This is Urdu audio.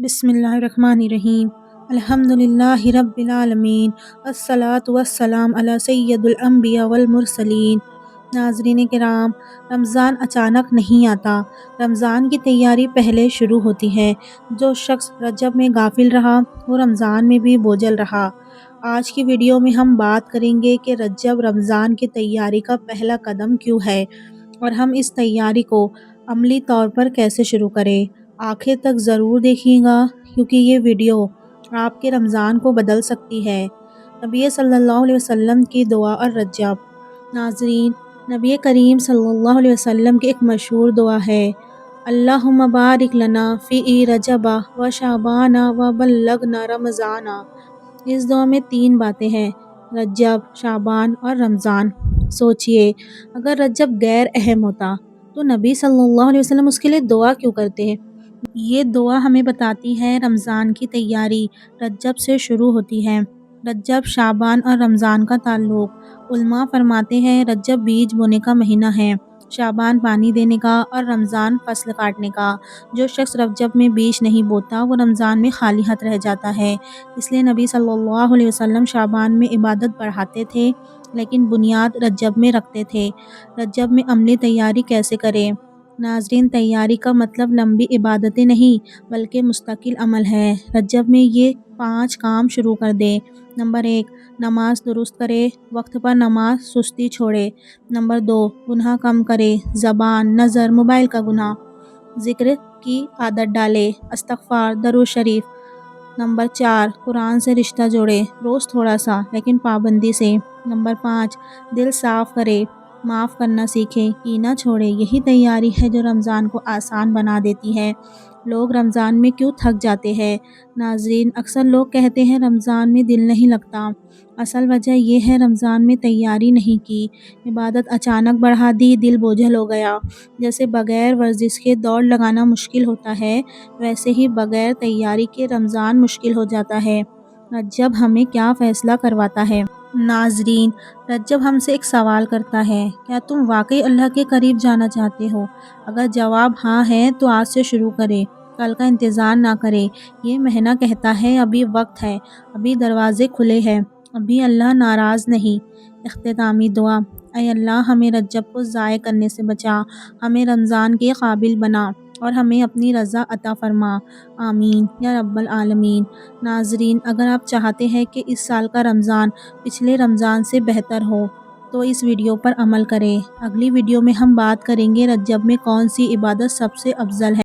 بسم اللہ الرحمن الرحیم۔ الحمدللہ رب العالمین، الصلاۃ والسلام علی سید الانبیاء والمرسلین۔ ناظرین کرام، رمضان اچانک نہیں آتا، رمضان کی تیاری پہلے شروع ہوتی ہے۔ جو شخص رجب میں غافل رہا وہ رمضان میں بھی بوجھل رہا۔ آج کی ویڈیو میں ہم بات کریں گے کہ رجب رمضان کی تیاری کا پہلا قدم کیوں ہے اور ہم اس تیاری کو عملی طور پر کیسے شروع کریں۔ آخر تک ضرور دیکھیے گا کیونکہ یہ ویڈیو آپ کے رمضان کو بدل سکتی ہے۔ نبی صلی اللہ علیہ وسلم کی دعا اور رجب۔ ناظرین، نبی کریم صلی اللہ علیہ وسلم کی ایک مشہور دعا ہے، اللہم بارک لنا فی رجب و شعبان و بلغنا رمضان۔ اس دعا میں 3 باتیں ہیں، رجب، شعبان اور رمضان۔ سوچئے، اگر رجب غیر اہم ہوتا تو نبی صلی اللہ علیہ وسلم اس کے لیے دعا کیوں کرتے ہیں؟ یہ دعا ہمیں بتاتی ہے رمضان کی تیاری رجب سے شروع ہوتی ہے۔ رجب، شعبان اور رمضان کا تعلق۔ علماء فرماتے ہیں رجب بیج بونے کا مہینہ ہے، شعبان پانی دینے کا اور رمضان فصل کاٹنے کا۔ جو شخص رجب میں بیج نہیں بوتا وہ رمضان میں خالی ہاتھ رہ جاتا ہے۔ اس لیے نبی صلی اللہ علیہ وسلم شعبان میں عبادت بڑھاتے تھے لیکن بنیاد رجب میں رکھتے تھے۔ رجب میں عملی تیاری کیسے کریں؟ ناظرین، تیاری کا مطلب لمبی عبادتیں نہیں بلکہ مستقل عمل ہے۔ رجب میں یہ 5 کام شروع کر دیں۔ نمبر 1، نماز درست کرے، وقت پر نماز، سستی چھوڑے۔ نمبر 2، گناہ کم کرے، زبان، نظر، موبائل کا گناہ۔ ذکر کی عادت ڈالے، استغفار، درود شریف۔ نمبر 4، قرآن سے رشتہ جوڑے، روز تھوڑا سا لیکن پابندی سے۔ نمبر 5، دل صاف کرے، معاف کرنا سیکھے، کینہ چھوڑے۔ یہی تیاری ہے جو رمضان کو آسان بنا دیتی ہے۔ لوگ رمضان میں کیوں تھک جاتے ہیں؟ ناظرین، اکثر لوگ کہتے ہیں رمضان میں دل نہیں لگتا۔ اصل وجہ یہ ہے رمضان میں تیاری نہیں کی، عبادت اچانک بڑھا دی، دل بوجھل ہو گیا۔ جیسے بغیر ورزش کے دوڑ لگانا مشکل ہوتا ہے، ویسے ہی بغیر تیاری کے رمضان مشکل ہو جاتا ہے۔ رجب ہمیں کیا فیصلہ کرواتا ہے؟ ناظرین، رجب ہم سے ایک سوال کرتا ہے، کیا تم واقعی اللہ کے قریب جانا چاہتے ہو؟ اگر جواب ہاں ہے تو آج سے شروع کریں، کل کا انتظار نہ کریں۔ یہ مہینہ کہتا ہے ابھی وقت ہے، ابھی دروازے کھلے ہیں، ابھی اللہ ناراض نہیں۔ اختتامی دعا۔ اے اللہ، ہمیں رجب کو ضائع کرنے سے بچا، ہمیں رمضان کے قابل بنا اور ہمیں اپنی رضا عطا فرما، آمین یا رب العالمین۔ ناظرین، اگر آپ چاہتے ہیں کہ اس سال کا رمضان پچھلے رمضان سے بہتر ہو تو اس ویڈیو پر عمل کریں۔ اگلی ویڈیو میں ہم بات کریں گے رجب میں کون سی عبادت سب سے افضل ہے۔